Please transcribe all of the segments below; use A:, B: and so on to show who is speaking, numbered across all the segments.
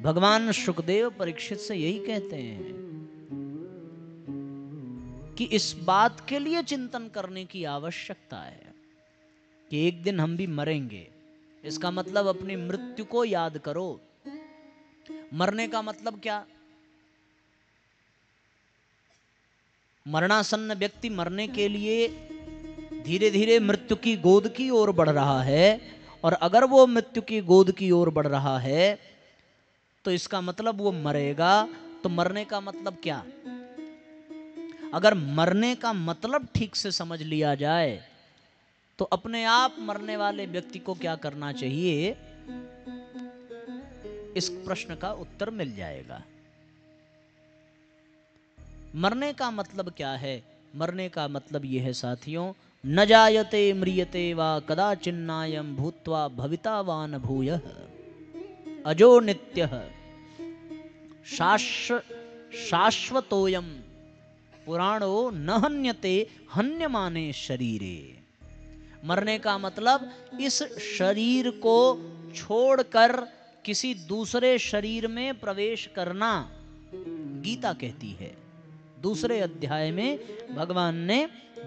A: भगवान सुखदेव परीक्षित से यही कहते हैं कि इस बात के लिए चिंतन करने की आवश्यकता है कि एक दिन हम भी मरेंगे। इसका मतलब अपनी मृत्यु को याद करो। मरने का मतलब क्या? मरणासन्न व्यक्ति मरने के लिए धीरे धीरे मृत्यु की गोद की ओर बढ़ रहा है, और अगर वो मृत्यु की गोद की ओर बढ़ रहा है तो इसका मतलब वो मरेगा। तो मरने का मतलब क्या? अगर मरने का मतलब ठीक से समझ लिया जाए तो अपने आप मरने वाले व्यक्ति को क्या करना चाहिए, इस प्रश्न का उत्तर मिल जाएगा। मरने का मतलब क्या है? मरने का मतलब यह है साथियों, न जायते म्रियते वा कदाचिन्नायं भूत्वा भविता वा न भूयः अजो नित्यः शाश्वतोयम पुराणो न हन्यते हन्यमाने शरीरे। मरने का मतलब इस शरीर को छोड़कर किसी दूसरे शरीर में प्रवेश करना। गीता कहती है, दूसरे अध्याय में भगवान ने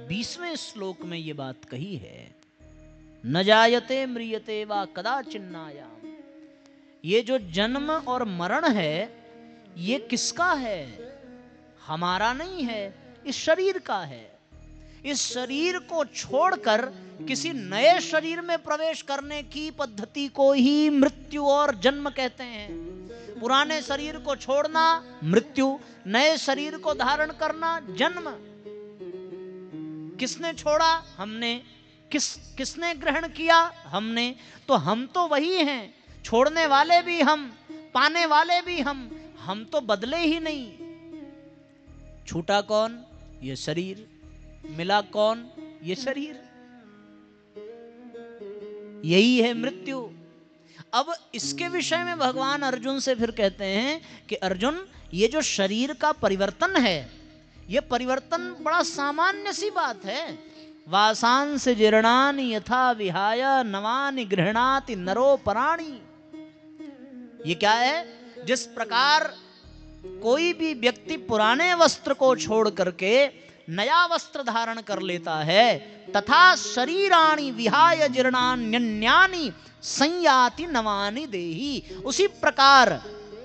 A: 20वें श्लोक में ये बात कही है, न जायते म्रियते वा कदाचिन्नायाम। ये जो जन्म और मरण है ये किसका है? हमारा नहीं है, इस शरीर का है। इस शरीर को छोड़कर किसी नए शरीर में प्रवेश करने की पद्धति को ही मृत्यु और जन्म कहते हैं। पुराने शरीर को छोड़ना मृत्यु, नए शरीर को धारण करना जन्म। किसने छोड़ा? हमने। किसने ग्रहण किया? हमने। तो हम तो वही हैं, छोड़ने वाले भी हम, पाने वाले भी हम तो बदले ही नहीं। छूटा कौन? ये शरीर। मिला कौन? ये शरीर। यही है मृत्यु। अब इसके विषय में भगवान अर्जुन से फिर कहते हैं कि अर्जुन, ये जो शरीर का परिवर्तन है, ये परिवर्तन बड़ा सामान्य सी बात है। वासांस जीर्णानि यथा विहाय नवानि गृह्णाति नरो पराणि। ये क्या है? जिस प्रकार कोई भी व्यक्ति पुराने वस्त्र को छोड़ करके नया वस्त्र धारण कर लेता है, तथा शरीराणि विहाय जीर्णान्यन्यानि संयाति नवानि देहि। उसी प्रकार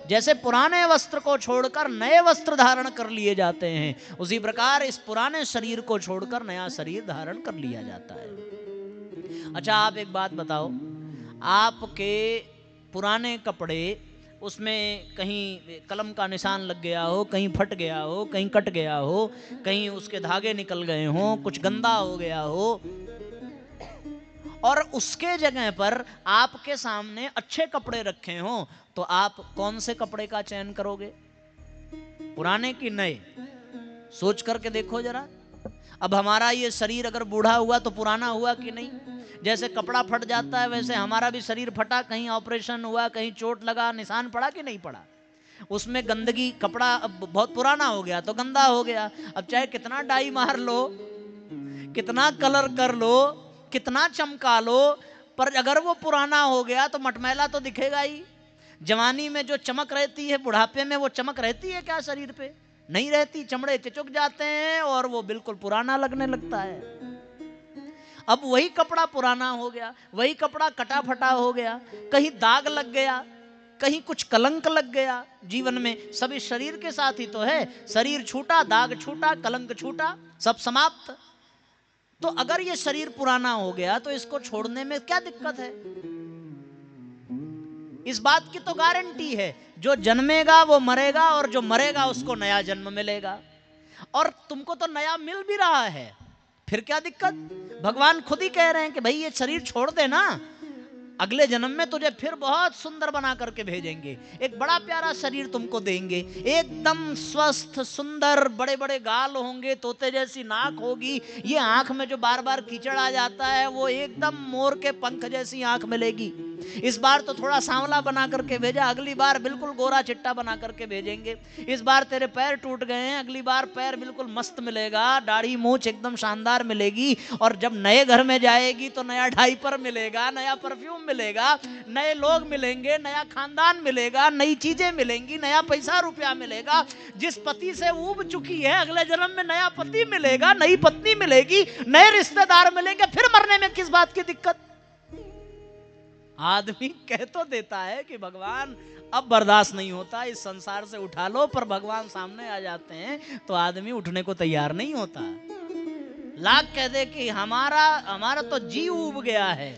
A: जैसे पुराने वस्त्र को छोड़कर नए वस्त्र धारण कर लिए जाते हैं, उसी प्रकार इस पुराने शरीर को छोड़कर नया शरीर धारण कर लिया जाता है। अच्छा, आप एक बात बताओ, आपके पुराने कपड़े, उसमें कहीं कलम का निशान लग गया हो, कहीं फट गया हो, कहीं कट गया हो, कहीं उसके धागे निकल गए हो, कुछ गंदा हो गया हो, और उसके जगह पर आपके सामने अच्छे कपड़े रखे हो, तो आप कौन से कपड़े का चयन करोगे? पुराने कि नए? सोच करके देखो जरा। अब हमारा ये शरीर अगर बूढ़ा हुआ तो पुराना हुआ कि नहीं? जैसे कपड़ा फट जाता है वैसे हमारा भी शरीर फटा, कहीं ऑपरेशन हुआ, कहीं चोट लगा, निशान पड़ा कि नहीं पड़ा? उसमें गंदगी, कपड़ा अब बहुत पुराना हो गया तो गंदा हो गया। अब चाहे कितना डाई मार लो, कितना कलर कर लो, कितना चमका लो, पर अगर वो पुराना हो गया तो मटमैला तो दिखेगा ही। जवानी में जो चमक रहती है, बुढ़ापे में वो चमक रहती है क्या शरीर पे? नहीं रहती। चमड़े चिचुक जाते हैं और वो बिल्कुल पुराना लगने लगता है। अब वही कपड़ा पुराना हो गया, वही कपड़ा कटा फटा हो गया, कहीं दाग लग गया, कहीं कुछ कलंक लग गया जीवन में, सभी शरीर के साथ ही तो है। शरीर छूटा, दाग छूटा, कलंक छूटा, सब समाप्त। तो अगर ये शरीर पुराना हो गया तो इसको छोड़ने में क्या दिक्कत है? इस बात की तो गारंटी है, जो जन्मेगा वो मरेगा, और जो मरेगा उसको नया जन्म मिलेगा। और तुमको तो नया मिल भी रहा है, फिर क्या दिक्कत? भगवान खुद ही कह रहे हैं कि भाई ये शरीर छोड़ दे ना, अगले जन्म में तुझे फिर बहुत सुंदर बना करके भेजेंगे, एक बड़ा प्यारा शरीर तुमको देंगे, एकदम स्वस्थ सुंदर, बड़े बड़े गाल होंगे, तोते जैसी नाक होगी, ये आंख में जो बार बार कीचड़ आ जाता है वो एकदम मोर के पंख जैसी आंख मिलेगी। इस बार तो थोड़ा सांवला बना करके भेजा, अगली बार बिल्कुल गोरा चिट्टा बना करके भेजेंगे। इस बार तेरे पैर टूट गए हैं, अगली बार पैर बिल्कुल मस्त मिलेगा, दाढ़ी मूंछ एकदम शानदार मिलेगी। और जब नए घर में जाएगी तो नया डायपर मिलेगा, नया परफ्यूम मिलेगा, नए लोग मिलेंगे, नया खानदान मिलेगा, नई चीजें मिलेंगी, नया पैसा रुपया मिलेगा। जिस पति से ऊब चुकी है अगले जन्म में नया पति मिलेगा, नई पत्नी मिलेगी, नए रिश्तेदार मिलेंगे, फिर मरने में किस बात की दिक्कत। आदमी कह तो देता है कि भगवान अब बर्दाश्त नहीं होता, इस संसार से उठा लो, पर भगवान सामने आ जाते हैं तो आदमी उठने को तैयार नहीं होता। लाख कह दे कि हमारा तो जी उब गया है,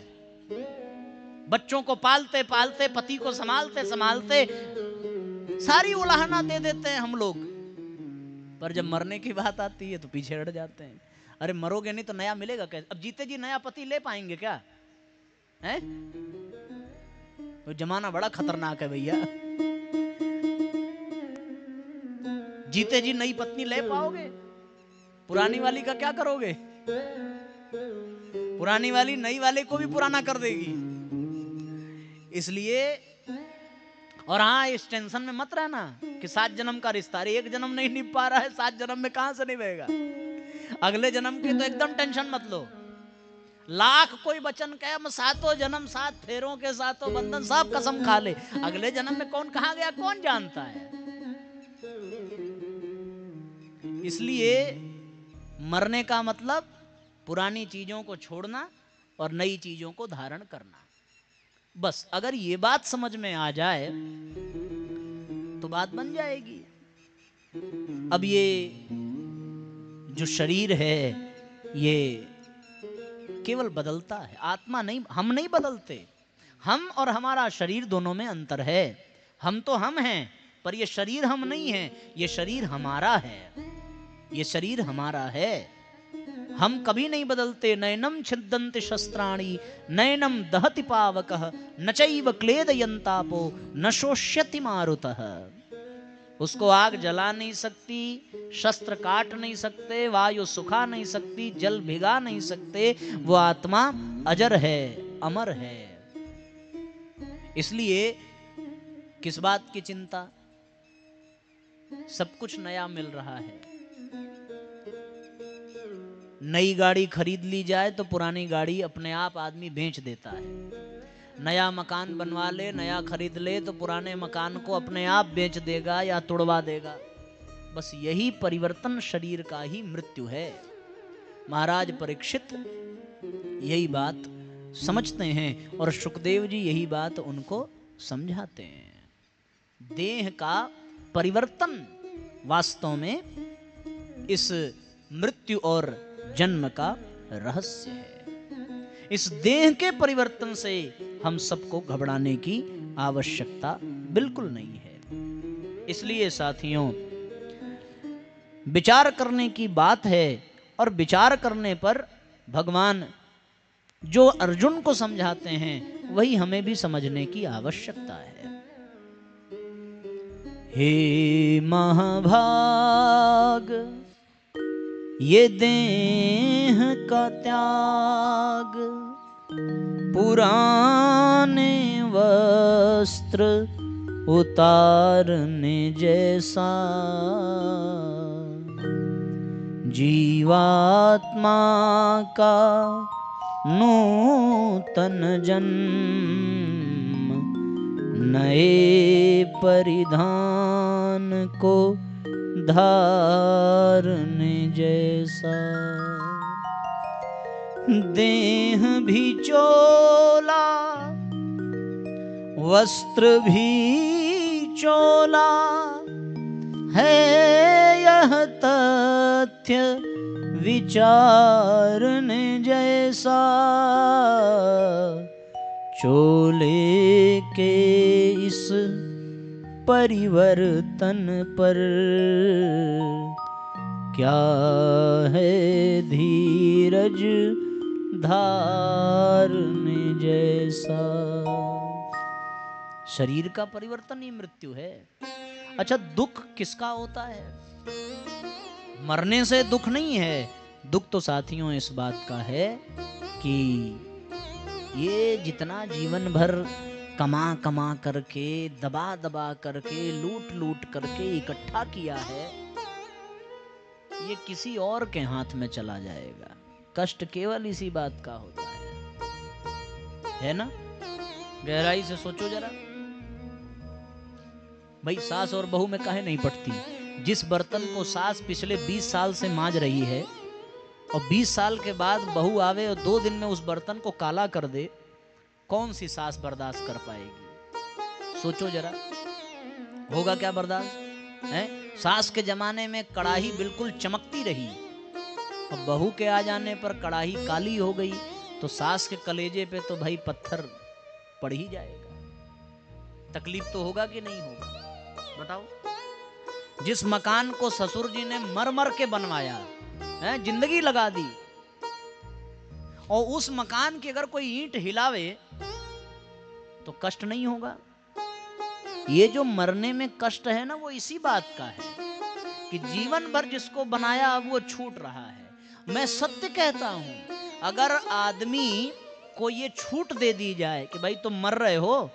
A: बच्चों को पालते पालते, पति को संभालते संभालते सारी उलाहना दे देते हैं हम लोग, पर जब मरने की बात आती है तो पीछे हट जाते हैं। अरे मरोगे नहीं तो नया मिलेगा कैसे? अब जीते जी नया पति ले पाएंगे क्या है? तो जमाना बड़ा खतरनाक है भैया। जीते जी नई पत्नी ले पाओगे? पुरानी वाली का क्या करोगे? पुरानी वाली नई वाले को भी पुराना कर देगी। इसलिए, और हाँ, इस टेंशन में मत रहना कि 7 जन्म का रिश्ता, अरे 1 जन्म नहीं निभ पा रहा है, 7 जन्म में कहां से निभेगा? अगले जन्म की तो एकदम टेंशन मत लो। लाख कोई वचन कहे, हम 7 जन्म 7 फेरों के 7 बंधन सब कसम खा ले, अगले जन्म में कौन कहां गया कौन जानता है। इसलिए मरने का मतलब पुरानी चीजों को छोड़ना और नई चीजों को धारण करना। बस अगर ये बात समझ में आ जाए तो बात बन जाएगी। अब ये जो शरीर है ये केवल बदलता है, आत्मा नहीं, हम नहीं बदलते। हम और हमारा शरीर दोनों में अंतर है। हम तो हम हैं, पर ये शरीर हम नहीं है, ये शरीर हमारा है, ये शरीर हमारा है। हम कभी नहीं बदलते। नैनम छिद्दन्ति शस्त्राणि नैनम दहति पावकः न चैव क्लेदयन्तापो न शोष्यति मारुतः। उसको आग जला नहीं सकती, शस्त्र काट नहीं सकते, वायु सुखा नहीं सकती, जल भिगा नहीं सकते। वो आत्मा अजर है, अमर है। इसलिए किस बात की चिंता? सब कुछ नया मिल रहा है। नई गाड़ी खरीद ली जाए तो पुरानी गाड़ी अपने आप आदमी बेच देता है। नया मकान बनवा ले, नया खरीद ले तो पुराने मकान को अपने आप बेच देगा या तोड़वा देगा। बस यही परिवर्तन शरीर का ही मृत्यु है। महाराज परीक्षित यही बात समझते हैं और सुखदेव जी यही बात उनको समझाते हैं। देह का परिवर्तन वास्तव में इस मृत्यु और जन्म का रहस्य है। इस देह के परिवर्तन से हम सबको घबराने की आवश्यकता बिल्कुल नहीं है। इसलिए साथियों, विचार करने की बात है और विचार करने पर भगवान जो अर्जुन को समझाते हैं वही हमें भी समझने की आवश्यकता है। हे महाभाग, ये देह का त्याग पुराने वस्त्र उतारने जैसा, जीवात्मा का नूतन जन्म नए परिधान को धारने जैसा। देह भी चोला वस्त्र भी चोला है, यह तथ्य विचारने जैसा। चोले के इस परिवर्तन पर क्या है धीरज धारने जैसा। शरीर का परिवर्तन ही मृत्यु है। अच्छा, दुख किसका होता है? मरने से दुख नहीं है। दुख तो साथियों इस बात का है कि ये जितना जीवन भर कमा कमा करके, दबा दबा करके, लूट लूट करके इकट्ठा किया है, ये किसी और के हाथ में चला जाएगा। कष्ट केवल इसी बात का होता है ना? गहराई से सोचो जरा। भाई सास और बहू में काहे नहीं पटती? जिस बर्तन को सास पिछले 20 साल से मांज रही है और 20 साल के बाद बहू आवे और 2 दिन में उस बर्तन को काला कर दे, कौन सी सास बर्दाश्त कर पाएगी? सोचो जरा, होगा क्या बर्दाश्त है? सास के जमाने में कड़ाही बिल्कुल चमकती रही और बहू के आ जाने पर कड़ाही काली हो गई, तो सास के कलेजे पे तो भाई पत्थर पड़ ही जाएगा। तकलीफ तो होगा कि नहीं होगा? बताओ। जिस मकान को ससुर जी ने मर मर के बनवाया है, जिंदगी लगा दी, और उस मकान की अगर कोई ईंट हिलावे तो कष्ट नहीं होगा? ये जो मरने में कष्ट है ना, वो इसी बात का है कि जीवन भर जिसको बनाया अब वो छूट रहा है। मैं सत्य कहता हूं, अगर आदमी को ये छूट दे दी जाए कि भाई तुम मर रहे हो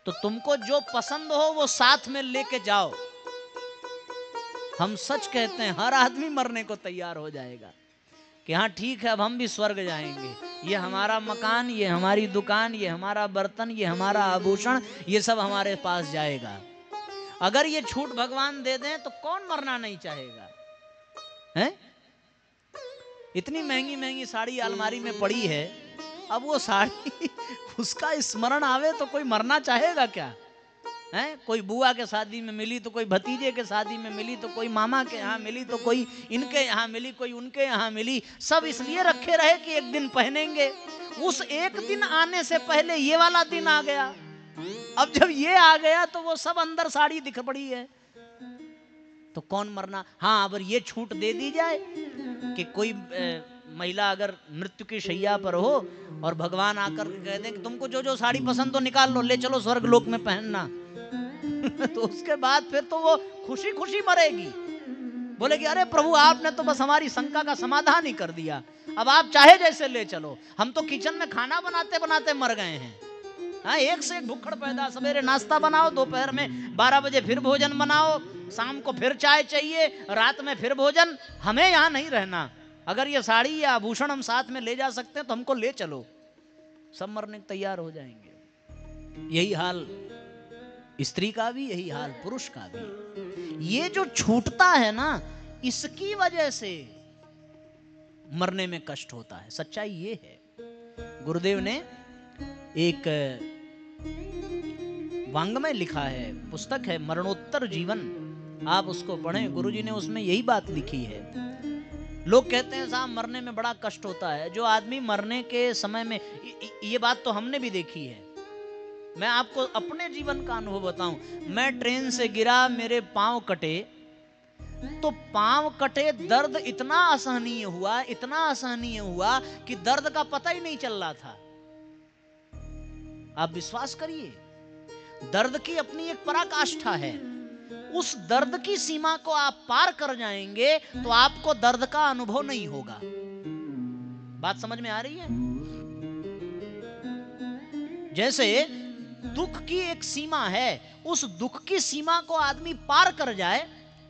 A: तो तुमको जो पसंद हो वो साथ में लेके जाओ, हम सच कहते हैं हर आदमी मरने को तैयार हो जाएगा कि हाँ ठीक है, अब हम भी स्वर्ग जाएंगे, ये हमारा मकान, ये हमारी दुकान, ये हमारा बर्तन, ये हमारा आभूषण, ये सब हमारे पास जाएगा। अगर ये छूट भगवान दे दें तो कौन मरना नहीं चाहेगा? हैं? इतनी महंगी महंगी साड़ी अलमारी में पड़ी है, अब वो साड़ी उसका स्मरण आवे तो कोई मरना चाहेगा क्या? है? कोई बुआ के शादी में मिली तो कोई भतीजे के शादी में मिली, तो कोई मामा के यहाँ मिली, तो कोई इनके यहाँ मिली, कोई उनके यहाँ मिली, सब इसलिए रखे रहे कि एक दिन पहनेंगे। उस एक दिन आने से पहले ये वाला दिन आ गया। अब जब ये आ गया तो वो सब अंदर साड़ी दिख पड़ी है, तो कौन मरना? हाँ, अगर ये छूट दे दी जाए कि कोई महिला अगर मृत्यु की शैया पर हो और भगवान आकर कह दें कि तुमको जो जो साड़ी पसंद हो निकाल लो, ले चलो स्वर्ग लोक में पहनना तो उसके बाद फिर तो वो खुशी खुशी मरेगी, बोलेगी अरे प्रभु आपने तो बस हमारी शंका का समाधान ही कर दिया, अब आप चाहे जैसे ले चलो, हम तो किचन में खाना बनाते बनाते मर गए हैं। हाँ, एक से एक भुक्खड़ पैदा, सवेरे नाश्ता बनाओ, दोपहर में 12 बजे फिर भोजन बनाओ, शाम को फिर चाय चाहिए, रात में फिर भोजन। हमें यहाँ नहीं रहना, अगर ये साड़ी या आभूषण हम साथ में ले जा सकते हैं तो हमको ले चलो, सब मरने को तैयार हो जाएंगे। यही हाल स्त्री का भी, यही हाल पुरुष का भी। ये जो छूटता है ना, इसकी वजह से मरने में कष्ट होता है। सच्चाई ये है। गुरुदेव ने एक वांग्मय लिखा है, पुस्तक है मरणोत्तर जीवन, आप उसको पढ़ें। गुरुजी ने उसमें यही बात लिखी है। लोग कहते हैं साहब मरने में बड़ा कष्ट होता है। जो आदमी मरने के समय में, ये बात तो हमने भी देखी है, मैं आपको अपने जीवन का अनुभव बताऊं। मैं ट्रेन से गिरा, मेरे पांव कटे, तो पांव कटे, दर्द इतना असहनीय हुआ, इतना असहनीय हुआ कि दर्द का पता ही नहीं चल रहा था। आप विश्वास करिए, दर्द की अपनी एक पराकाष्ठा है। उस दर्द की सीमा को आप पार कर जाएंगे तो आपको दर्द का अनुभव नहीं होगा। बात समझ में आ रही है? जैसे दुख की एक सीमा है, उस दुख की सीमा को आदमी पार कर जाए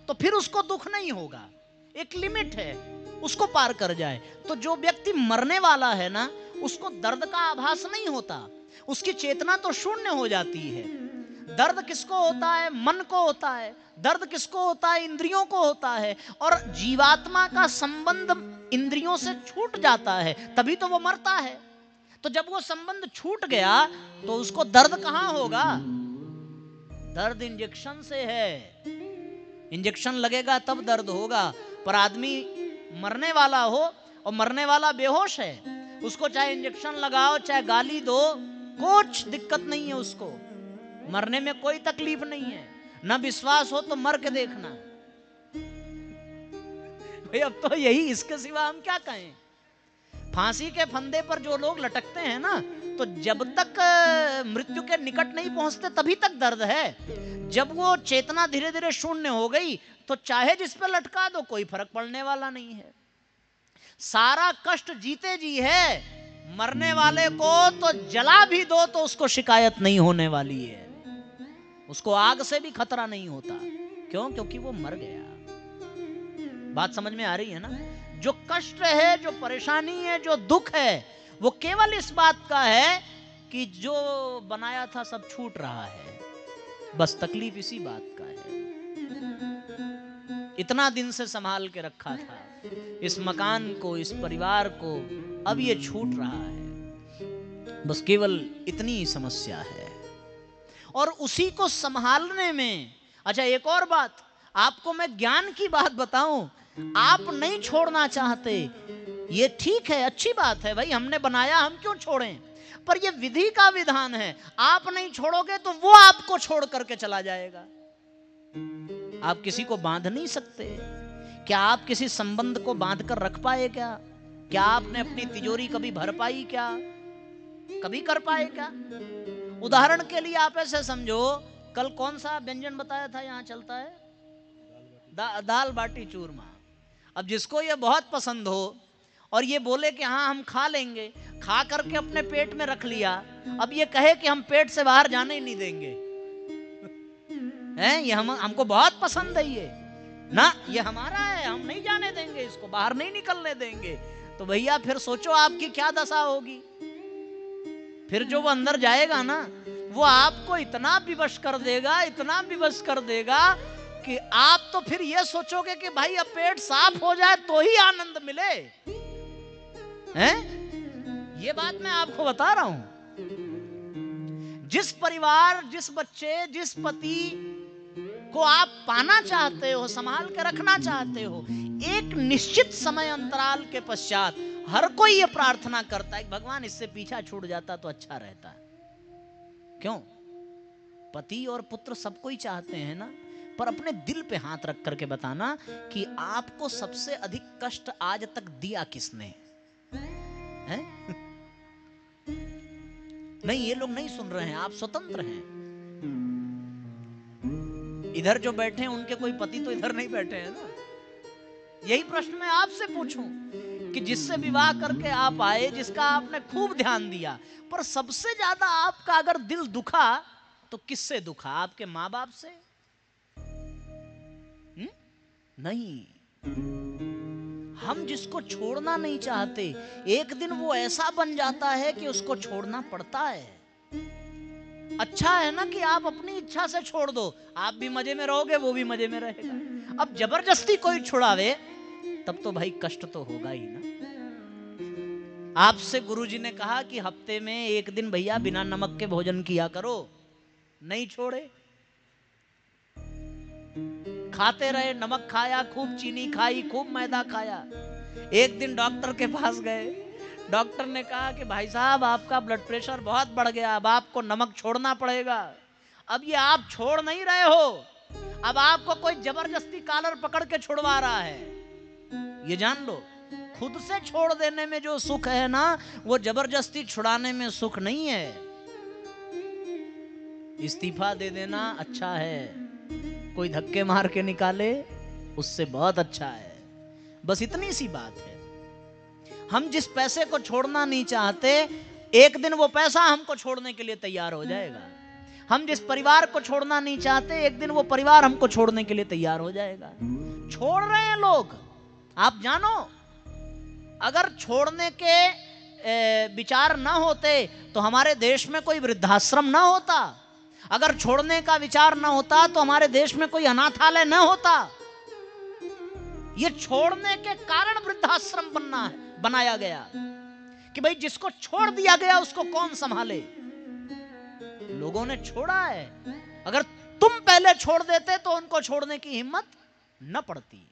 A: तो फिर उसको दुख नहीं होगा। एक लिमिट है, उसको पार कर जाए तो जो व्यक्ति मरने वाला है ना, उसको दर्द का आभास नहीं होता, उसकी चेतना तो शून्य हो जाती है। दर्द किसको होता है? मन को होता है। दर्द किसको होता है? इंद्रियों को होता है। और जीवात्मा का संबंध इंद्रियों से छूट जाता है, तभी तो वो मरता है। तो जब वो संबंध छूट गया तो उसको दर्द कहां होगा? दर्द इंजेक्शन से है, इंजेक्शन लगेगा तब दर्द होगा। पर आदमी मरने वाला हो और मरने वाला बेहोश है, उसको चाहे इंजेक्शन लगाओ चाहे गाली दो, कुछ दिक्कत नहीं है, उसको मरने में कोई तकलीफ नहीं है। ना विश्वास हो तो मर के देखना भाई। अब तो यही, इसके सिवा हम क्या कहें। फांसी के फंदे पर जो लोग लटकते हैं ना, तो जब तक मृत्यु के निकट नहीं पहुंचते तभी तक दर्द है। जब वो चेतना धीरे धीरे शून्य हो गई तो चाहे जिस पर लटका दो, कोई फर्क पड़ने वाला नहीं है। सारा कष्ट जीते जी है, मरने वाले को तो जला भी दो तो उसको शिकायत नहीं होने वाली है, उसको आग से भी खतरा नहीं होता। क्यों? क्योंकि वो मर गया। बात समझ में आ रही है ना? जो कष्ट है, जो परेशानी है, जो दुख है, वो केवल इस बात का है कि जो बनाया था सब छूट रहा है। बस तकलीफ इसी बात का है। इतना दिन से संभाल के रखा था इस मकान को, इस परिवार को, अब ये छूट रहा है। बस केवल इतनी ही समस्या है। और उसी को संभालने में, अच्छा एक और बात, आपको मैं ज्ञान की बात बताऊं, आप नहीं छोड़ना चाहते, ये ठीक है, अच्छी बात है भाई, हमने बनाया, हम क्यों छोड़ें, पर ये विधि का विधान है। आप नहीं छोड़ोगे तो वो आपको छोड़ करके चला जाएगा। आप किसी को बांध नहीं सकते। क्या आप किसी संबंध को बांध कर रख पाए? क्या आपने अपनी तिजोरी कभी भर पाई? क्या कभी कर पाए? क्या उदाहरण के लिए आप ऐसे समझो, कल कौन सा व्यंजन बताया था यहाँ चलता है? दाल बाटी चूरमा। अब जिसको ये बहुत पसंद हो और ये बोले कि हाँ हम खा लेंगे, खा करके अपने पेट में रख लिया, अब ये कहे कि हम पेट से बाहर जाने ही नहीं देंगे, हैं? ये हमको बहुत पसंद है ये ना, ये हमारा है, हम नहीं जाने देंगे, इसको बाहर नहीं निकलने देंगे। तो भैया फिर सोचो आपकी क्या दशा होगी। फिर जो वो अंदर जाएगा ना, वो आपको इतना विवश कर देगा, इतना विवश कर देगा कि आप तो फिर ये सोचोगे कि भाई अब पेट साफ हो जाए तो ही आनंद मिले, हैं? ये बात मैं आपको बता रहा हूं। जिस परिवार, जिस बच्चे, जिस पति को आप पाना चाहते हो, संभाल के रखना चाहते हो, एक निश्चित समय अंतराल के पश्चात हर कोई ये प्रार्थना करता है, भगवान इससे पीछा छूट जाता तो अच्छा रहता। क्यों? पति और पुत्र सबको ही चाहते हैं ना, पर अपने दिल पे हाथ रख करके बताना कि आपको सबसे अधिक कष्ट आज तक दिया किसने है? नहीं, ये लोग नहीं सुन रहे हैं, आप स्वतंत्र हैं। इधर जो बैठे हैं उनके कोई पति तो इधर नहीं बैठे हैं ना। यही प्रश्न मैं आपसे पूछूं कि जिससे विवाह करके आप आए, जिसका आपने खूब ध्यान दिया, पर सबसे ज्यादा आपका अगर दिल दुखा तो किससे दुखा? आपके माँ बाप से? नहीं। हम जिसको छोड़ना नहीं चाहते, एक दिन वो ऐसा बन जाता है कि उसको छोड़ना पड़ता है। अच्छा है ना कि आप अपनी इच्छा से छोड़ दो, आप भी मजे में रहोगे, वो भी मजे में रहेगा। अब जबरदस्ती कोई छुड़ावे तब तो भाई कष्ट तो होगा ही ना। आपसे गुरुजी ने कहा कि हफ्ते में एक दिन भैया बिना नमक के भोजन किया करो, नहीं छोड़े, खाते रहे, नमक खाया, खूब चीनी खाई, खूब मैदा खाया। एक दिन डॉक्टर के पास गए, डॉक्टर ने कहा कि भाई साहब आपका ब्लड प्रेशर बहुत बढ़ गया, अब आपको नमक छोड़ना पड़ेगा। अब ये आप छोड़ नहीं रहे हो, अब आपको कोई जबरदस्ती कॉलर पकड़ के छुड़वा रहा है। ये जान लो, खुद से छोड़ देने में जो सुख है ना, वो जबरदस्ती छुड़ाने में सुख नहीं है। इस्तीफा दे देना अच्छा है, कोई धक्के मार के निकाले उससे बहुत अच्छा है। बस इतनी सी बात है। हम जिस पैसे को छोड़ना नहीं चाहते, एक दिन वो पैसा हमको छोड़ने के लिए तैयार हो जाएगा। हम जिस परिवार को छोड़ना नहीं चाहते, एक दिन वो परिवार हमको छोड़ने के लिए तैयार हो जाएगा। छोड़ रहे हैं लोग, आप जानो, अगर छोड़ने के विचार ना होते तो हमारे देश में कोई वृद्धाश्रम ना होता, अगर छोड़ने का विचार ना होता तो हमारे देश में कोई अनाथालय ना होता। ये छोड़ने के कारण वृद्धाश्रम बनाया गया कि भाई जिसको छोड़ दिया गया उसको कौन संभाले। लोगों ने छोड़ा है, अगर तुम पहले छोड़ देते तो उनको छोड़ने की हिम्मत न पड़ती।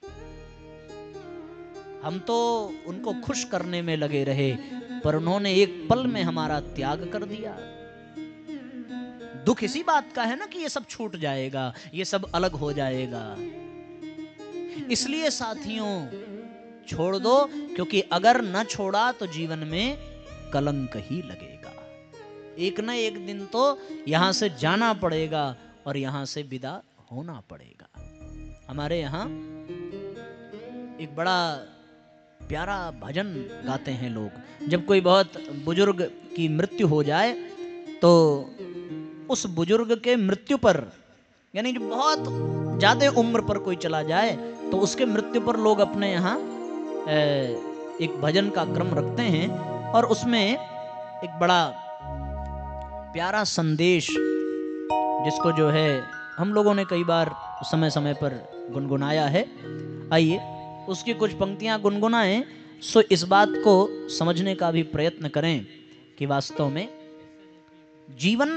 A: हम तो उनको खुश करने में लगे रहे, पर उन्होंने एक पल में हमारा त्याग कर दिया। दुख इसी बात का है ना कि ये सब छूट जाएगा, ये सब अलग हो जाएगा। इसलिए साथियों छोड़ दो, क्योंकि अगर न छोड़ा तो जीवन में कलंक ही लगेगा। एक न एक दिन तो यहां से जाना पड़ेगा और यहां से विदा होना पड़ेगा। हमारे यहां एक बड़ा प्यारा भजन गाते हैं लोग। जब कोई बहुत बुजुर्ग की मृत्यु हो जाए तो उस बुजुर्ग के मृत्यु पर, यानी जो बहुत ज्यादा उम्र पर कोई चला जाए तो उसके मृत्यु पर लोग अपने यहाँ एक भजन का क्रम रखते हैं और उसमें एक बड़ा प्यारा संदेश जिसको जो है हम लोगों ने कई बार समय समय पर गुनगुनाया है। आइए उसकी कुछ पंक्तियां गुनगुनाएं, सो इस बात को समझने का भी प्रयत्न करें कि वास्तव में जीवन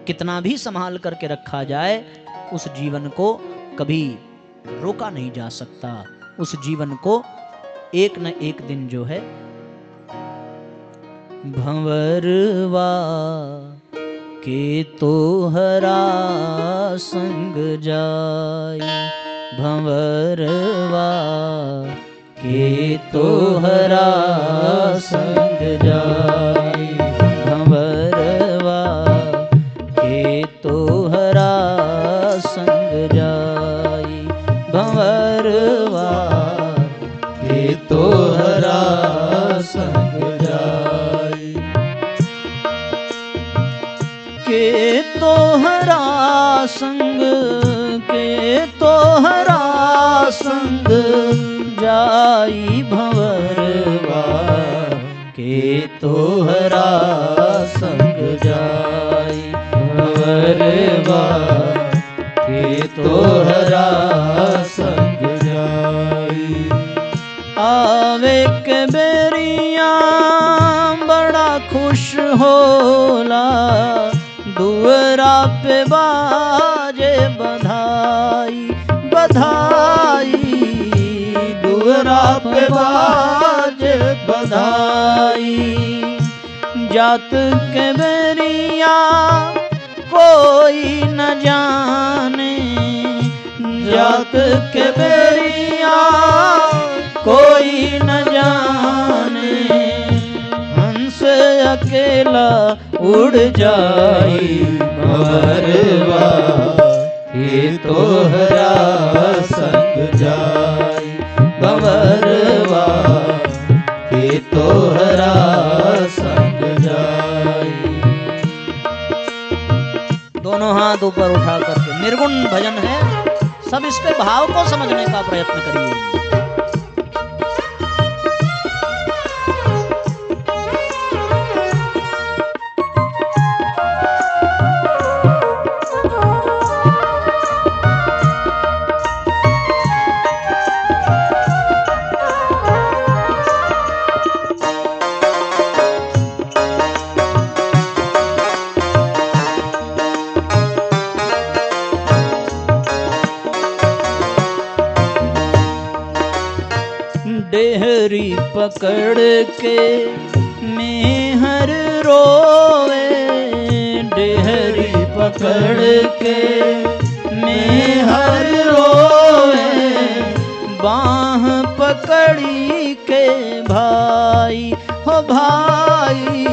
A: कितना भी संभाल करके रखा जाए, उस जीवन को कभी रोका नहीं जा सकता। उस जीवन को एक न एक दिन जो है भंवरवा के तोहरा संग जाई, भंवरवा के तोहरा संग जाई, भंवरवा के तोहरा संग जाई, भंवरवा के तोहरा संग जाई, के तोहरा संग, के तोहरा संग जाई, भंवरवा के तोहरा संग जाई, भंवरवा के तोहरा संग जाई। आवे के बेरिया बड़ा खुश होला, दुअरा पे बाजे बधाई, बधाई, दुअरा पे बाजे बधाई। जात के बेरिया कोई न जाने, जात के बेरिया कोई न जाने, हंस अकेला उड़ जाई, भंवरवा के तोहरा संग जाई, भंवरवा के तोहरा संग जाई। दोनों हाथ ऊपर उठा करके निर्गुण भजन है, सब इसके भाव को समझने का प्रयत्न करिए। डेहरी पकड़ के मेहर रोवे, डेहरी पकड़ के मेहर रोवे, बाह पकड़ी के भाई हो भाई,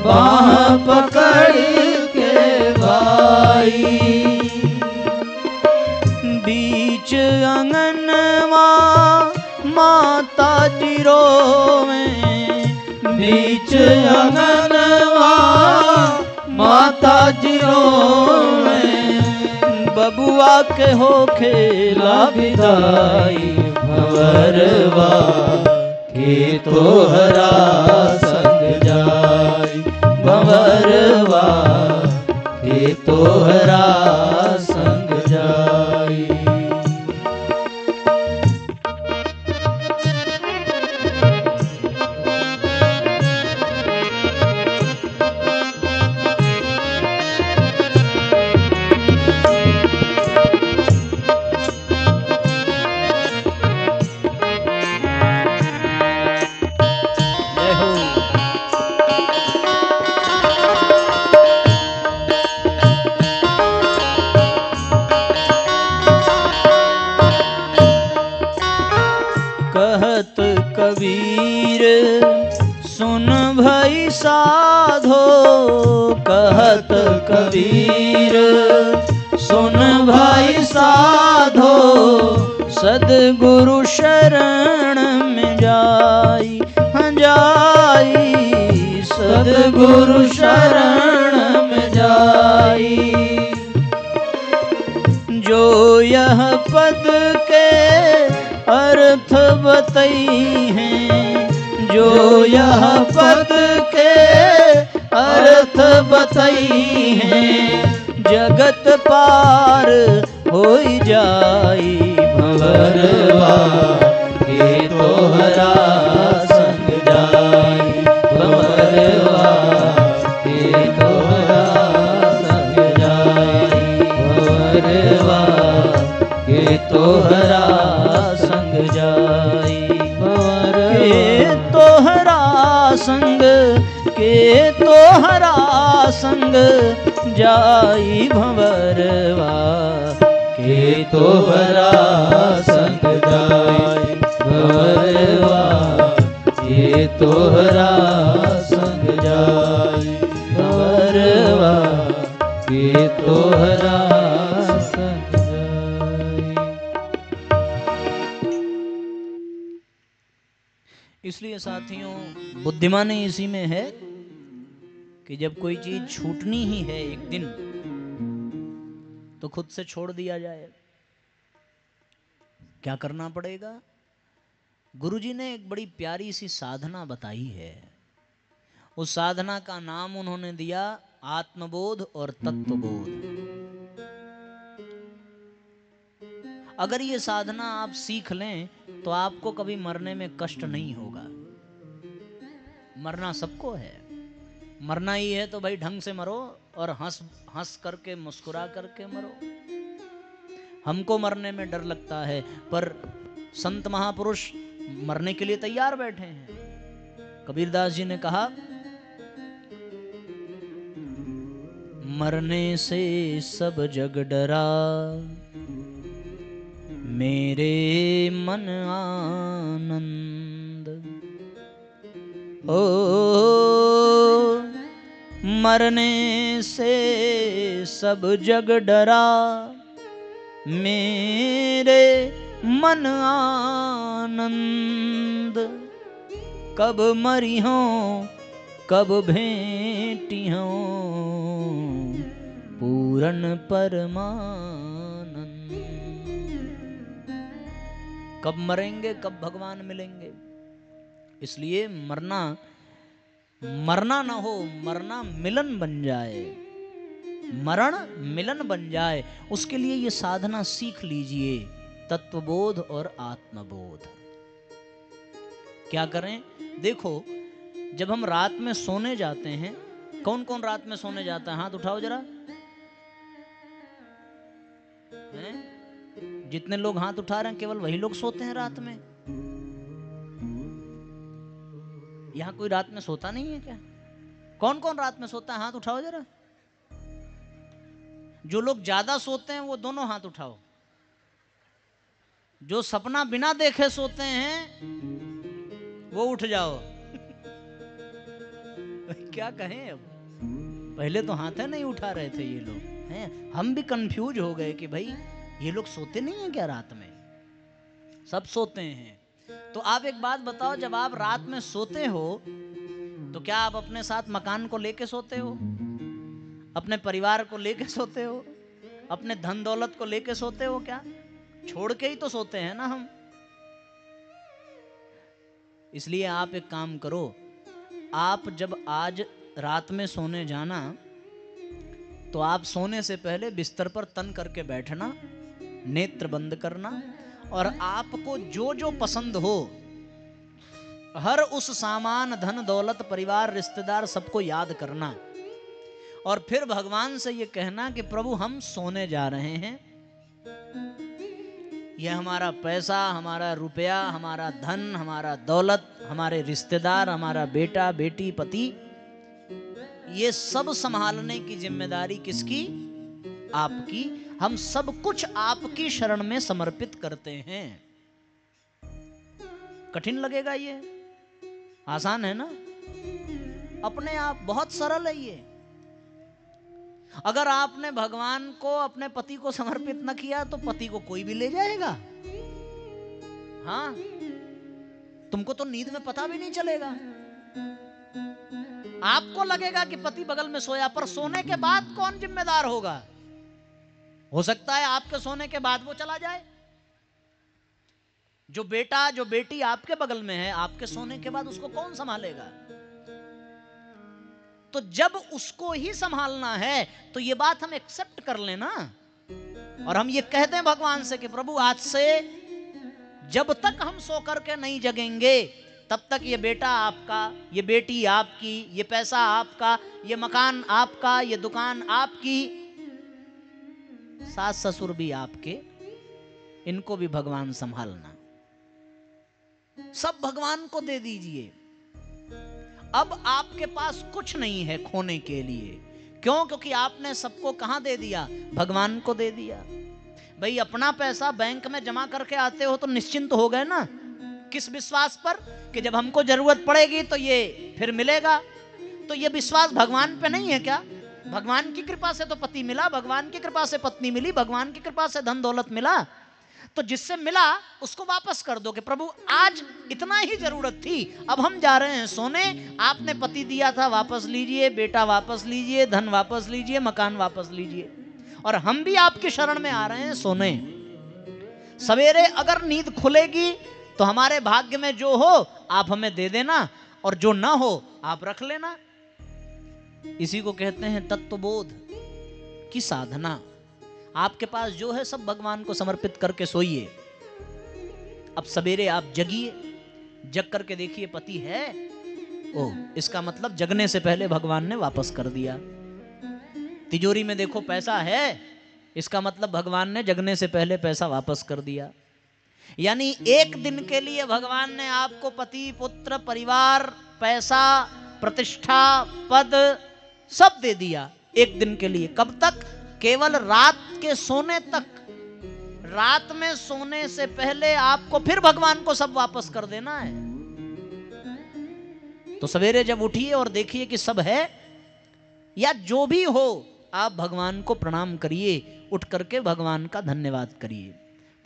A: बाह पकड़ी के भाई। बीच अंगनवा माता जी रोवे, बीच अंगनवा माता जी रोवे, बबुआ के हो खेला विदाई, भंवरवा के तोहरा संग जाई, भंवरवा के तोहरा संग जाई। कहत कबीर सुन भई साधो, कहत कबीर सुन भई साधो, सदगुरु शरण में जाई, जाई सदगुरु शरण में जाई। जो यह पद के अर्थ बतई हैं, जो यह पद के अर्थ बतई हैं, जगत पार होई जाई भंवरवा के तोहरा संग जाई, भंवरवा के तोहरा संग जाई, भंवरवा के तोहरा संग जाई, भंवर के तोहरा संग, के तोहरा संग जाई भंवरवा के तोहरा संग जाई, भंवरवा के तोहरा संग जाई, भंवरवा के तोहरा संग जाई। इसलिए साथियों बुद्धिमानी इसी में है कि जब कोई चीज छूटनी ही है एक दिन तो खुद से छोड़ दिया जाए। क्या करना पड़ेगा? गुरुजी ने एक बड़ी प्यारी सी साधना बताई है। उस साधना का नाम उन्होंने दिया आत्मबोध और तत्वबोध। अगर ये साधना आप सीख लें तो आपको कभी मरने में कष्ट नहीं होगा। मरना सबको है, मरना ही है तो भाई ढंग से मरो और हंस हंस करके मुस्कुरा करके मरो। हमको मरने में डर लगता है पर संत महापुरुष मरने के लिए तैयार बैठे हैं। कबीरदास जी ने कहा, मरने से सब जग डरा, मेरे मन आनंद। ओ मरने से सब जग डरा, मेरे मन आनंद। कब मरी हो कब भेंटी हो, पूरन परमानंद। कब मरेंगे कब भगवान मिलेंगे। इसलिए मरना मरना ना हो, मरना मिलन बन जाए, मरण मिलन बन जाए। उसके लिए ये साधना सीख लीजिए, तत्वबोध और आत्मबोध। क्या करें? देखो, जब हम रात में सोने जाते हैं, कौन कौन रात में सोने जाता है? हाथ उठाओ जरा। हैं? जितने लोग हाथ उठा रहे हैं केवल वही लोग सोते हैं रात में। यहां कोई रात में सोता नहीं है क्या? कौन कौन रात में सोता है? हाथ उठाओ जरा। जो लोग ज्यादा सोते हैं वो दोनों हाथ उठाओ। जो सपना बिना देखे सोते हैं वो उठ जाओ। क्या कहें अब? पहले तो हाथ नहीं उठा रहे थे ये लोग, हैं? हम भी कंफ्यूज हो गए कि भाई ये लोग सोते नहीं है क्या रात में? सब सोते हैं। तो आप एक बात बताओ, जब आप रात में सोते हो तो क्या आप अपने साथ मकान को लेके सोते हो? अपने परिवार को लेके सोते हो? अपने धन दौलत को लेके सोते हो क्या? छोड़ के ही तो सोते हैं ना हम। इसलिए आप एक काम करो, आप जब आज रात में सोने जाना तो आप सोने से पहले बिस्तर पर तन करके बैठना, नेत्र बंद करना और आपको जो जो पसंद हो हर उस सामान, धन दौलत, परिवार, रिश्तेदार सबको याद करना और फिर भगवान से ये कहना कि प्रभु हम सोने जा रहे हैं, यह हमारा पैसा, हमारा रुपया, हमारा धन, हमारा दौलत, हमारे रिश्तेदार, हमारा बेटा बेटी पति, ये सब संभालने की जिम्मेदारी किसकी? आपकी। हम सब कुछ आपकी शरण में समर्पित करते हैं। कठिन लगेगा ये? आसान है ना? अपने आप बहुत सरल है ये। अगर आपने भगवान को, अपने पति को समर्पित न किया तो पति को कोई भी ले जाएगा। हाँ, तुमको तो नींद में पता भी नहीं चलेगा। आपको लगेगा कि पति बगल में सोया, पर सोने के बाद कौन जिम्मेदार होगा? हो सकता है आपके सोने के बाद वो चला जाए। जो बेटा जो बेटी आपके बगल में है, आपके सोने के बाद उसको कौन संभालेगा? तो जब उसको ही संभालना है तो ये बात हम एक्सेप्ट कर लेना, और हम ये कहते हैं भगवान से कि प्रभु आज से जब तक हम सो करके नहीं जगेंगे तब तक ये बेटा आपका, ये बेटी आपकी, ये पैसा आपका, ये मकान आपका, ये दुकान आपकी, सास ससुर भी आपके, इनको भी भगवान संभालना। सब भगवान को दे दीजिए। अब आपके पास कुछ नहीं है खोने के लिए। क्यों? क्योंकि आपने सबको कहां दे दिया? भगवान को दे दिया। भाई अपना पैसा बैंक में जमा करके आते हो तो निश्चिंत हो गए ना। किस विश्वास पर? कि जब हमको जरूरत पड़ेगी तो ये फिर मिलेगा। तो ये विश्वास भगवान पे नहीं है क्या? भगवान की कृपा से तो पति मिला, भगवान की कृपा से पत्नी मिली, भगवान की कृपा से धन दौलत मिला, तो जिससे मिला उसको वापस कर दो कि प्रभु आज इतना ही जरूरत थी, अब हम जा रहे हैं सोने, आपने पति दिया था वापस लीजिए, बेटा वापस लीजिए, धन वापस लीजिए, मकान वापस लीजिए, और हम भी आपकी शरण में आ रहे हैं सोने। सवेरे अगर नींद खुलेगी तो हमारे भाग्य में जो हो आप हमें दे देना, और जो ना हो आप रख लेना। इसी को कहते हैं तत्वबोध की साधना। आपके पास जो है सब भगवान को समर्पित करके सोइए। अब सवेरे आप जगिए, जग करके देखिए पति है, ओह इसका मतलब जगने से पहले भगवान ने वापस कर दिया। तिजोरी में देखो पैसा है, इसका मतलब भगवान ने जगने से पहले पैसा वापस कर दिया। यानी एक दिन के लिए भगवान ने आपको पति, पुत्र, परिवार, पैसा, प्रतिष्ठा, पद सब दे दिया एक दिन के लिए। कब तक? केवल रात के सोने तक। रात में सोने से पहले आपको फिर भगवान को सब वापस कर देना है। तो सवेरे जब उठिए और देखिए कि सब है, या जो भी हो आप भगवान को प्रणाम करिए, उठ करके भगवान का धन्यवाद करिए।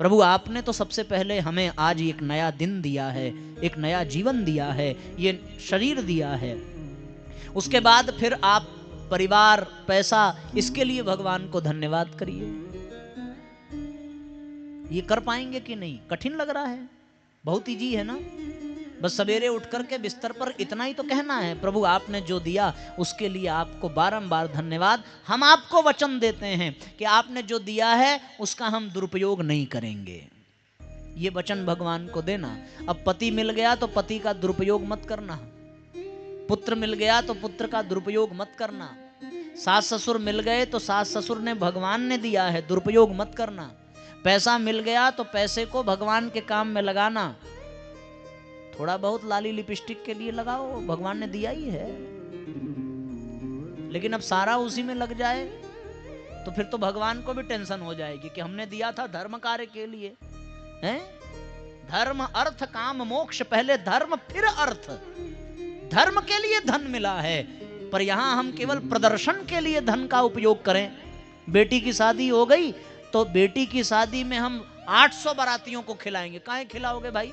A: प्रभु आपने तो सबसे पहले हमें आज एक नया दिन दिया है, एक नया जीवन दिया है, ये शरीर दिया है। उसके बाद फिर आप परिवार, पैसा, इसके लिए भगवान को धन्यवाद करिए। ये कर पाएंगे कि नहीं? कठिन लग रहा है, बहुत इजी है ना। बस सवेरे उठ करके बिस्तर पर इतना ही तो कहना है, प्रभु आपने जो दिया उसके लिए आपको बारंबार धन्यवाद। हम आपको वचन देते हैं कि आपने जो दिया है उसका हम दुरुपयोग नहीं करेंगे। ये वचन भगवान को देना। अब पति मिल गया तो पति का दुरुपयोग मत करना, पुत्र मिल गया तो पुत्र का दुरुपयोग मत करना, सास ससुर मिल गए तो सास ससुर ने भगवान ने दिया है, दुरुपयोग मत करना। पैसा मिल गया तो पैसे को भगवान के काम में लगाना। थोड़ा बहुत लाली लिपस्टिक के लिए लगाओ, भगवान ने दिया ही है, लेकिन अब सारा उसी में लग जाए तो फिर तो भगवान को भी टेंशन हो जाएगी कि हमने दिया था धर्म कार्य के लिए, हैं? धर्म अर्थ काम मोक्ष, पहले धर्म फिर अर्थ। धर्म के लिए धन मिला है, पर यहां हम केवल प्रदर्शन के लिए धन का उपयोग करें। बेटी की शादी हो गई तो बेटी की शादी में हम 800 बारातियों को खिलाएंगे। काहे खिलाओगे भाई?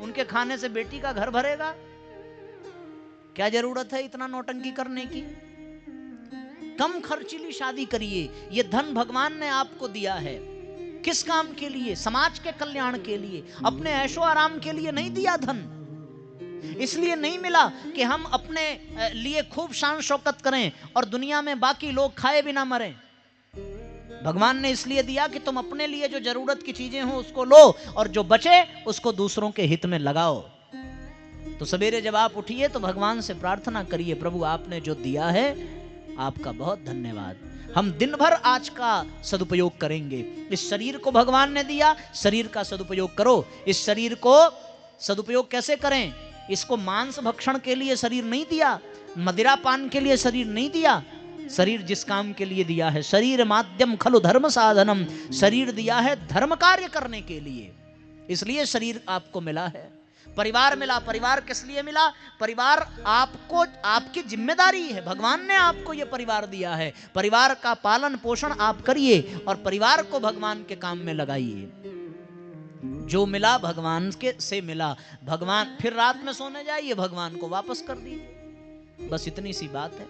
A: उनके खाने से बेटी का घर भरेगा? क्या जरूरत है इतना नौटंकी करने की? कम खर्चीली शादी करिए। ये धन भगवान ने आपको दिया है, किस काम के लिए? समाज के कल्याण के लिए, अपने ऐशो आराम के लिए नहीं दिया धन। इसलिए नहीं मिला कि हम अपने लिए खूब शान शौकत करें और दुनिया में बाकी लोग खाए बिना मरें। भगवान ने इसलिए दिया कि तुम अपने लिए जो जरूरत की चीजें हो उसको लो, और जो बचे उसको दूसरों के हित में लगाओ। तो सवेरे जब आप उठिए तो भगवान से प्रार्थना करिए, प्रभु आपने जो दिया है आपका बहुत धन्यवाद। हम दिन भर आज का सदुपयोग करेंगे। इस शरीर को भगवान ने दिया, शरीर का सदुपयोग करो। इस शरीर को सदुपयोग कैसे करें? इसको मांस भक्षण के लिए शरीर नहीं दिया, मदिरा पान के लिए शरीर नहीं दिया। शरीर जिस काम के लिए दिया है, शरीर माध्यम खलु धर्म साधनम, शरीर दिया है धर्म कार्य करने के लिए, इसलिए शरीर आपको मिला है। परिवार मिला, परिवार किस लिए मिला? परिवार आपको, आपकी जिम्मेदारी है, भगवान ने आपको यह परिवार दिया है। परिवार का पालन पोषण आप करिए और परिवार को भगवान के काम में लगाइए। जो मिला भगवान के से मिला, भगवान फिर रात में सोने जाइए, भगवान को वापस कर दीजिए, बस इतनी सी बात है।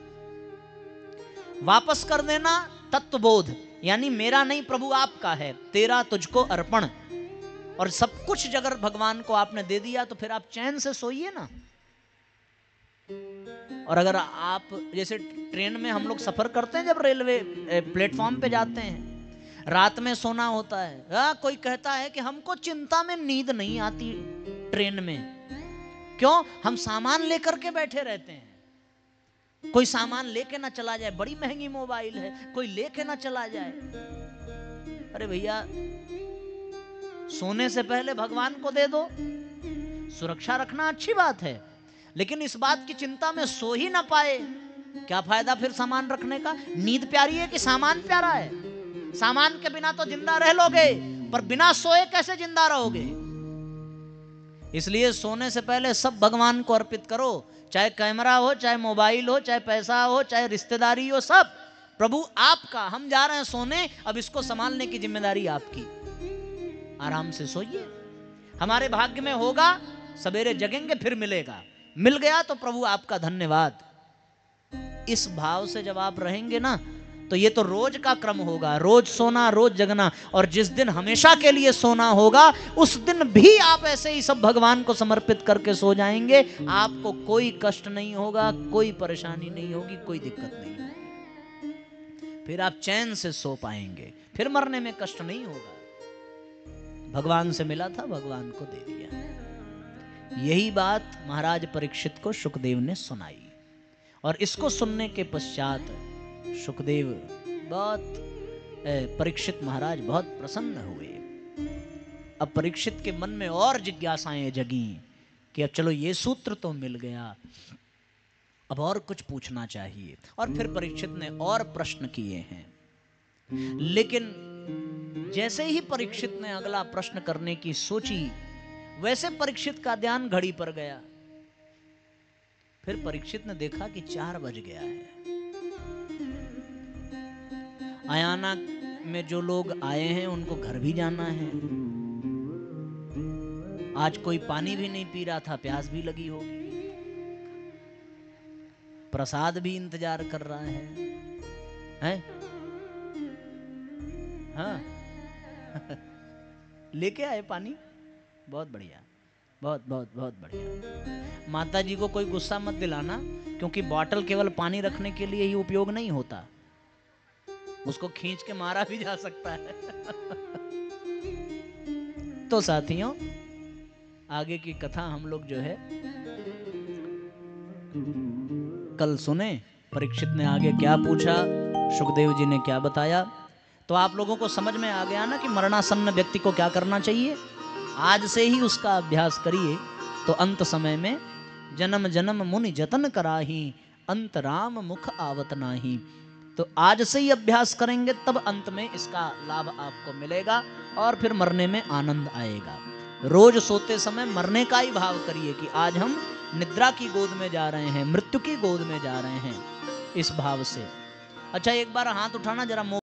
A: वापस कर देना तत्वबोध, यानी मेरा नहीं प्रभु आपका है, तेरा तुझको अर्पण। और सब कुछ अगर भगवान को आपने दे दिया तो फिर आप चैन से सोइए ना। और अगर आप जैसे ट्रेन में हम लोग सफर करते हैं, जब रेलवे प्लेटफॉर्म पे जाते हैं, रात में सोना होता है। कोई कहता है कि हमको चिंता में नींद नहीं आती ट्रेन में, क्यों? हम सामान लेकर के बैठे रहते हैं। कोई सामान लेके ना चला जाए, बड़ी महंगी मोबाइल है, कोई लेके ना चला जाए। अरे भैया, सोने से पहले भगवान को दे दो, सुरक्षा रखना अच्छी बात है, लेकिन इस बात की चिंता में सो ही ना पाए, क्या फायदा फिर सामान रखने का? नींद प्यारी है कि सामान प्यारा है? सामान के बिना तो जिंदा रह लोगे, पर बिना सोए कैसे जिंदा रहोगे? इसलिए सोने से पहले सब भगवान को अर्पित करो, चाहे कैमरा हो, चाहे मोबाइल हो, चाहे पैसा हो, चाहे रिश्तेदारी हो, सब प्रभु आपका। हम जा रहे हैं सोने, अब इसको संभालने की जिम्मेदारी आपकी। आराम से सोइए, हमारे भाग्य में होगा, सवेरे जगेंगे फिर मिलेगा, मिल गया तो प्रभु आपका धन्यवाद। इस भाव से जब आप रहेंगे ना, तो ये तो रोज का क्रम होगा, रोज सोना, रोज जगना। और जिस दिन हमेशा के लिए सोना होगा, उस दिन भी आप ऐसे ही सब भगवान को समर्पित करके सो जाएंगे। आपको कोई कष्ट नहीं होगा, कोई परेशानी नहीं होगी, कोई दिक्कत नहीं होगी। फिर आप चैन से सो पाएंगे, फिर मरने में कष्ट नहीं होगा। भगवान से मिला था, भगवान को दे दिया। यही बात महाराज परीक्षित को शुकदेव ने सुनाई, और इसको सुनने के पश्चात शुकदेव परीक्षित महाराज बहुत प्रसन्न हुए। अब परीक्षित के मन में और जिज्ञासाएं जगी कि अब चलो ये सूत्र तो मिल गया, अब और कुछ पूछना चाहिए। और फिर परीक्षित ने और प्रश्न किए हैं, लेकिन जैसे ही परीक्षित ने अगला प्रश्न करने की सोची, वैसे परीक्षित का ध्यान घड़ी पर गया। फिर परीक्षित ने देखा कि 4 बज गया है। अयाना में जो लोग आए हैं उनको घर भी जाना है, आज कोई पानी भी नहीं पी रहा था, प्यास भी लगी होगी, प्रसाद भी इंतजार कर रहा है? हाँ लेके आए पानी, बहुत बढ़िया, बहुत बहुत बहुत बढ़िया। माता जी को कोई गुस्सा मत दिलाना, क्योंकि बॉटल केवल पानी रखने के लिए ही उपयोग नहीं होता, उसको खींच के मारा भी जा सकता है। तो साथियों, आगे की कथा हम लोग जो है कल सुने। परीक्षित ने आगे क्या पूछा, शुकदेव जी ने क्या बताया, तो आप लोगों को समझ में आ गया ना कि मरणासन्न व्यक्ति को क्या करना चाहिए। आज से ही उसका अभ्यास करिए, तो अंत समय में जन्म जन्म मुनि जतन कराही, अंत राम मुख आवत नाही। तो आज से ही अभ्यास करेंगे, तब अंत में इसका लाभ आपको मिलेगा और फिर मरने में आनंद आएगा। रोज सोते समय मरने का ही भाव करिए कि आज हम निद्रा की गोद में जा रहे हैं, मृत्यु की गोद में जा रहे हैं, इस भाव से। अच्छा, एक बार हाथ उठाना जरा।